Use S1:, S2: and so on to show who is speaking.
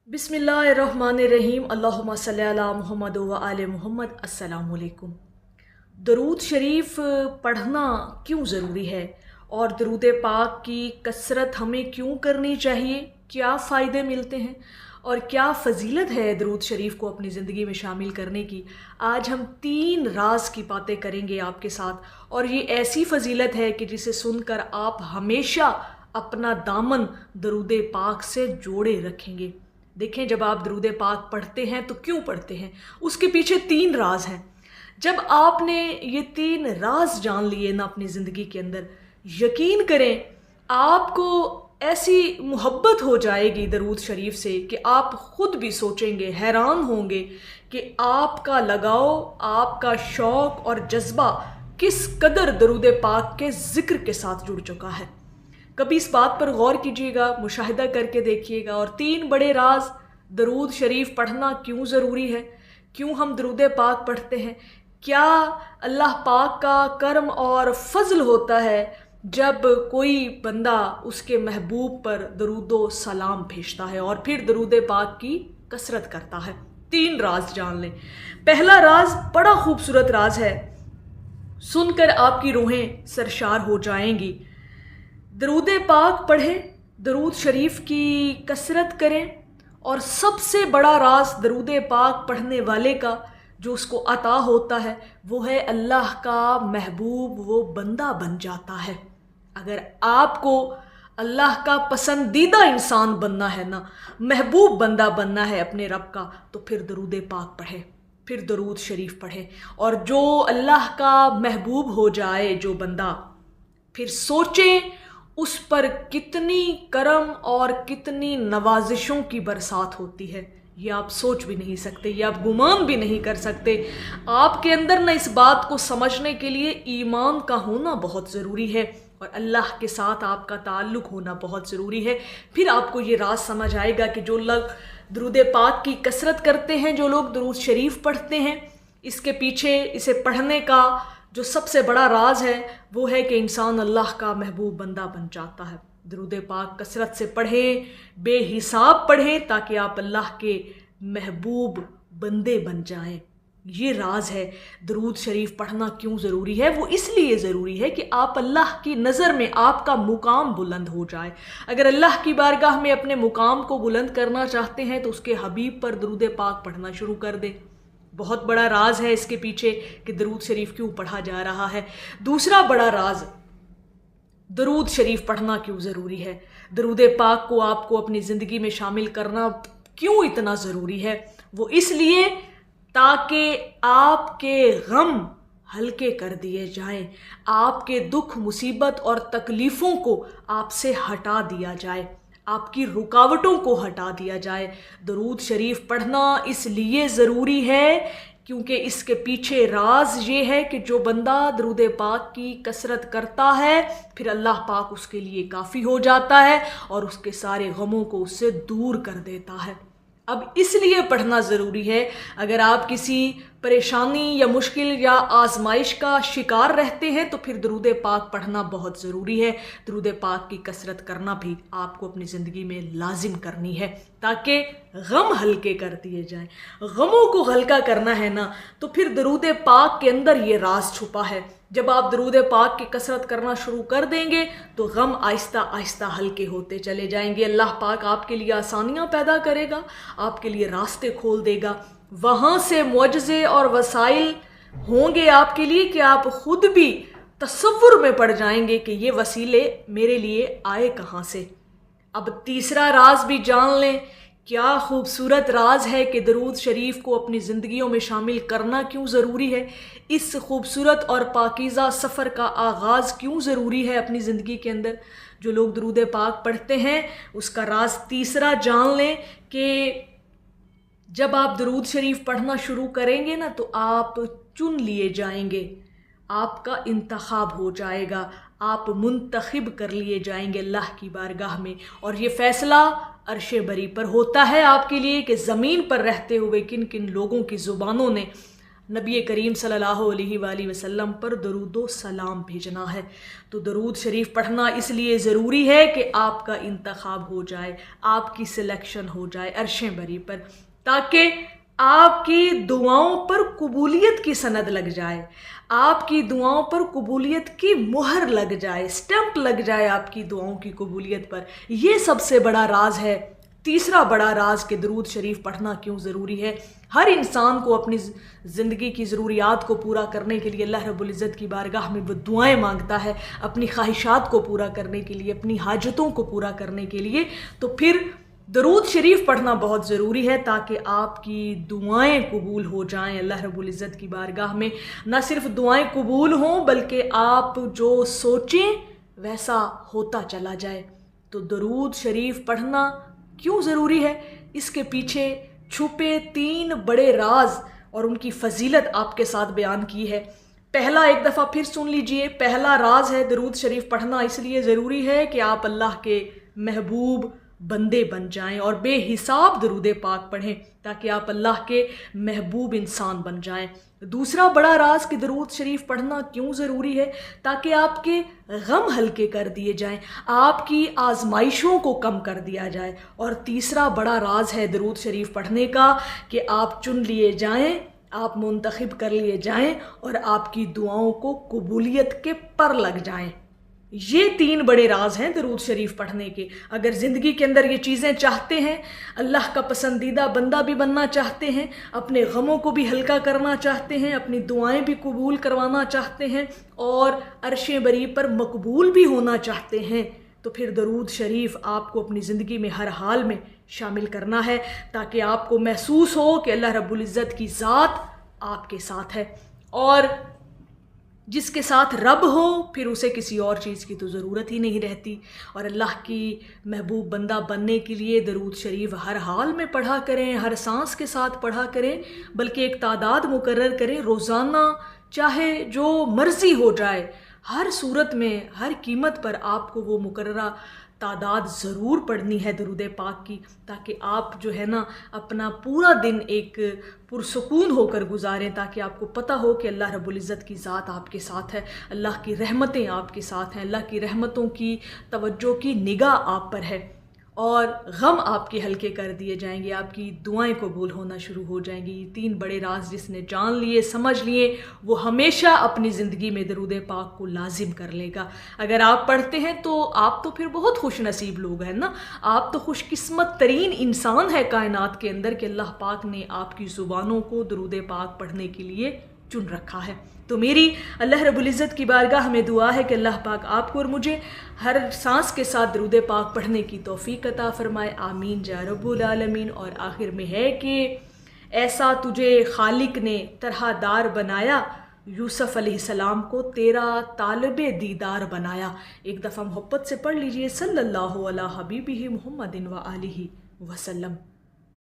S1: बिस्मिल्लाहिर्रहमानिर्रहीम। अल्लाहुम्मा सल्ली अला मुहम्मद व आले मुहम्मद। अस्सलामु अलैकुम। दरूद शरीफ पढ़ना क्यों ज़रूरी है और दरूद पाक की कसरत हमें क्यों करनी चाहिए, क्या फ़ायदे मिलते हैं और क्या फ़जीलत है दरूद शरीफ को अपनी ज़िंदगी में शामिल करने की। आज हम 3 राज की बातें करेंगे आपके साथ, और ये ऐसी फ़जीलत है कि जिसे सुनकर आप हमेशा अपना दामन दरूद पाक से जोड़े रखेंगे। देखें, जब आप दरूद पाक पढ़ते हैं तो क्यों पढ़ते हैं, उसके पीछे 3 राज हैं। जब आपने ये 3 राज जान लिए ना अपनी ज़िंदगी के अंदर, यकीन करें आपको ऐसी मोहब्बत हो जाएगी दरूद शरीफ से कि आप ख़ुद भी सोचेंगे, हैरान होंगे कि आपका लगाव, आपका शौक़ और जज्बा किस कदर दरूद पाक के ज़िक्र के साथ जुड़ चुका है। कभी इस बात पर गौर कीजिएगा, मुशाहिदा करके देखिएगा। और 3 बड़े राज दरूद शरीफ पढ़ना क्यों ज़रूरी है, क्यों हम दरूद पाक पढ़ते हैं, क्या अल्लाह पाक का करम और फजल होता है जब कोई बंदा उसके महबूब पर दरूदो सलाम भेजता है और फिर दरूद पाक की कसरत करता है। 3 राज जान लें। पहला राज बड़ा खूबसूरत राज है, सुनकर आपकी रूहें सरशार हो जाएंगी। दरूद पाक पढ़ें, दरूद शरीफ की कसरत करें, और सबसे बड़ा राज दरूद पाक पढ़ने वाले का जो उसको अता होता है वो है अल्लाह का महबूब, वो बंदा बन जाता है। अगर आपको अल्लाह का पसंदीदा इंसान बनना है ना, महबूब बंदा बनना है अपने रब का, तो फिर दरूद पाक पढ़ें, फिर दरूद शरीफ पढ़ें। और जो अल्लाह का महबूब हो जाए जो बंदा, फिर सोचें उस पर कितनी करम और कितनी नवाजिशों की बरसात होती है। ये आप सोच भी नहीं सकते, ये आप गुमान भी नहीं कर सकते। आपके अंदर ना इस बात को समझने के लिए ईमान का होना बहुत ज़रूरी है और अल्लाह के साथ आपका ताल्लुक़ होना बहुत ज़रूरी है। फिर आपको ये राज समझ आएगा कि जो लोग दरूद पाक की कसरत करते हैं, जो लोग दरूद शरीफ पढ़ते हैं, इसके पीछे इसे पढ़ने का जो सबसे बड़ा राज है वो है कि इंसान अल्लाह का महबूब बंदा बन जाता है। दरूद पाक कसरत से पढ़ें, बेहिसाब पढ़ें, ताकि आप अल्लाह के महबूब बंदे बन जाएं। ये राज है दरूद शरीफ पढ़ना क्यों ज़रूरी है। वो इसलिए ज़रूरी है कि आप अल्लाह की नज़र में आपका मुकाम बुलंद हो जाए। अगर अल्लाह की बारगाह में अपने मुकाम को बुलंद करना चाहते हैं तो उसके हबीब पर दरूद पाक पढ़ना शुरू कर दें। बहुत बड़ा राज है इसके पीछे कि दरूद शरीफ क्यों पढ़ा जा रहा है। दूसरा बड़ा राज, दरूद शरीफ पढ़ना क्यों ज़रूरी है, दरूद पाक को आपको अपनी ज़िंदगी में शामिल करना क्यों इतना ज़रूरी है। वो इसलिए ताकि आपके गम हल्के कर दिए जाएं, आपके दुख मुसीबत और तकलीफ़ों को आपसे हटा दिया जाए, आपकी रुकावटों को हटा दिया जाए। दरूद शरीफ पढ़ना इसलिए ज़रूरी है क्योंकि इसके पीछे राज ये है कि जो बंदा दरूद पाक की कसरत करता है, फिर अल्लाह पाक उसके लिए काफ़ी हो जाता है और उसके सारे गमों को उससे दूर कर देता है। अब इसलिए पढ़ना ज़रूरी है, अगर आप किसी परेशानी या मुश्किल या आजमाइश का शिकार रहते हैं तो फिर दरूद पाक पढ़ना बहुत ज़रूरी है। दरूद पाक की कसरत करना भी आपको अपनी ज़िंदगी में लाजिम करनी है ताकि गम हल्के कर दिए जाएं। गमों को हल्का करना है ना, तो फिर दरूद पाक के अंदर ये राज छुपा है। जब आप दरूद पाक की कसरत करना शुरू कर देंगे तो गम आहिस्ता आहिस्ता हल्के होते चले जाएंगे। अल्लाह पाक आपके लिए आसानियाँ पैदा करेगा, आपके लिए रास्ते खोल देगा। वहाँ से मुअज्ज़े और वसाइल होंगे आपके लिए कि आप खुद भी तसव्वुर में पड़ जाएंगे कि ये वसीले मेरे लिए आए कहाँ से। अब तीसरा राज भी जान लें। क्या खूबसूरत राज है कि दरूद शरीफ को अपनी ज़िंदगियों में शामिल करना क्यों ज़रूरी है। इस खूबसूरत और पाकीज़ा सफ़र का आगाज़ क्यों ज़रूरी है अपनी ज़िंदगी के अंदर। जो लोग दरूद पाक पढ़ते हैं उसका राज तीसरा जान लें कि जब आप दरूद शरीफ पढ़ना शुरू करेंगे ना तो आप चुन लिए जाएंगे, आपका इंतखाब हो जाएगा, आप मुंतखब कर लिए जाएंगे अल्लाह की बारगाह में। और ये फ़ैसला अर्शे बरी पर होता है आपके लिए कि ज़मीन पर रहते हुए किन किन लोगों की ज़ुबानों ने نبی کریم صلی اللہ علیہ وآلہ وسلم پر درود و سلام بھیجنا ہے۔ تو درود شریف پڑھنا اس لیے ضروری ہے کہ آپ کا انتخاب ہو جائے، آپ کی سلیکشن ہو جائے عرش بری پر، تاکہ آپ کی دعاؤں پر قبولیت کی سند لگ جائے، آپ کی دعاؤں پر قبولیت کی مہر لگ جائے، سٹمپ لگ جائے آپ کی دعاؤں کی قبولیت پر۔ یہ سب سے بڑا راز ہے۔ تیسرا بڑا راز کہ درود شریف پڑھنا کیوں ضروری ہے۔ ہر انسان کو اپنی زندگی کی ضروریات کو پورا کرنے کے لیے اللہ رب العزت کی بارگاہ میں وہ دعائیں مانگتا ہے، اپنی خواہشات کو پورا کرنے کے لیے، اپنی حاجتوں کو پورا کرنے کے لیے۔ تو پھر درود شریف پڑھنا بہت ضروری ہے تاکہ آپ کی دعائیں قبول ہو جائیں اللہ رب العزت کی بارگاہ میں۔ نہ صرف دعائیں قبول ہوں بلکہ آپ جو سوچیں ویسا ہوتا چلا جائے۔ تو درود شریف پڑھنا کیوں ضروری ہے؟ اس کے پیچھے چھپے 3 بڑے راز اور ان کی فضیلت آپ کے ساتھ بیان کی ہے۔ پہلا ایک دفعہ پھر سن لیجئے، پہلا راز ہے درود شریف پڑھنا اس لیے ضروری ہے کہ آپ اللہ کے محبوب بندے بن جائیں اور بے حساب درود پاک پڑھیں تاکہ آپ اللہ کے محبوب انسان بن جائیں۔ دوسرا بڑا راز کہ درود شریف پڑھنا کیوں ضروری ہے؟ تاکہ آپ کے غم ہلکے کر دیے جائیں، آپ کی آزمائشوں کو کم کر دیا جائے۔ اور تیسرا بڑا راز ہے درود شریف پڑھنے کا کہ آپ چن لیے جائیں، آپ منتخب کر لیے جائیں اور آپ کی دعاؤں کو قبولیت کے پر لگ جائیں۔ یہ 3 بڑے راز ہیں درود شریف پڑھنے کے۔ اگر زندگی کے اندر یہ چیزیں چاہتے ہیں، اللہ کا پسندیدہ بندہ بھی بننا چاہتے ہیں، اپنے غموں کو بھی ہلکا کرنا چاہتے ہیں، اپنی دعائیں بھی قبول کروانا چاہتے ہیں اور عرش بری پر مقبول بھی ہونا چاہتے ہیں، تو پھر درود شریف آپ کو اپنی زندگی میں ہر حال میں شامل کرنا ہے تاکہ آپ کو محسوس ہو کہ اللہ رب العزت کی ذات آپ کے ساتھ ہے۔ اور جس کے ساتھ رب ہو پھر اسے کسی اور چیز کی تو ضرورت ہی نہیں رہتی۔ اور اللہ کی محبوب بندہ بننے کے لیے درود شریف ہر حال میں پڑھا کریں، ہر سانس کے ساتھ پڑھا کریں، بلکہ ایک تعداد مقرر کریں روزانہ، چاہے جو مرضی ہو جائے، ہر صورت میں ہر قیمت پر آپ کو وہ مقررہ تعداد ضرور پڑھنی ہے درود پاک کی، تاکہ آپ جو ہے نا اپنا پورا دن ایک پرسکون ہو کر گزاریں، تاکہ آپ کو پتہ ہو کہ اللہ رب العزت کی ذات آپ کے ساتھ ہے، اللہ کی رحمتیں آپ کے ساتھ ہیں، اللہ کی رحمتوں کی توجہ کی نگاہ آپ پر ہے، اور غم آپ کے ہلکے کر دیے جائیں گے، آپ کی دعائیں قبول ہونا شروع ہو جائیں گی۔ یہ 3 بڑے راز جس نے جان لیے، سمجھ لیے، وہ ہمیشہ اپنی زندگی میں درود پاک کو لازم کر لے گا۔ اگر آپ پڑھتے ہیں تو آپ تو پھر بہت خوش نصیب لوگ ہیں نا، آپ تو خوش قسمت ترین انسان ہے کائنات کے اندر کہ اللہ پاک نے آپ کی زبانوں کو درود پاک پڑھنے کے لیے چن رکھا ہے۔ تو میری اللہ رب العزت کی بارگاہ میں دعا ہے کہ اللہ پاک آپ کو اور مجھے ہر سانس کے ساتھ درود پاک پڑھنے کی توفیق عطا فرمائے، آمین یا رب العالمین۔ اور آخر میں ہے کہ ایسا تجھے خالق نے طرح دار بنایا، یوسف علیہ السلام کو تیرا طالب دیدار بنایا۔ ایک دفعہ محبت سے پڑھ لیجئے، صلی اللہ علیہ حبیبہ محمد و آلہ وسلم۔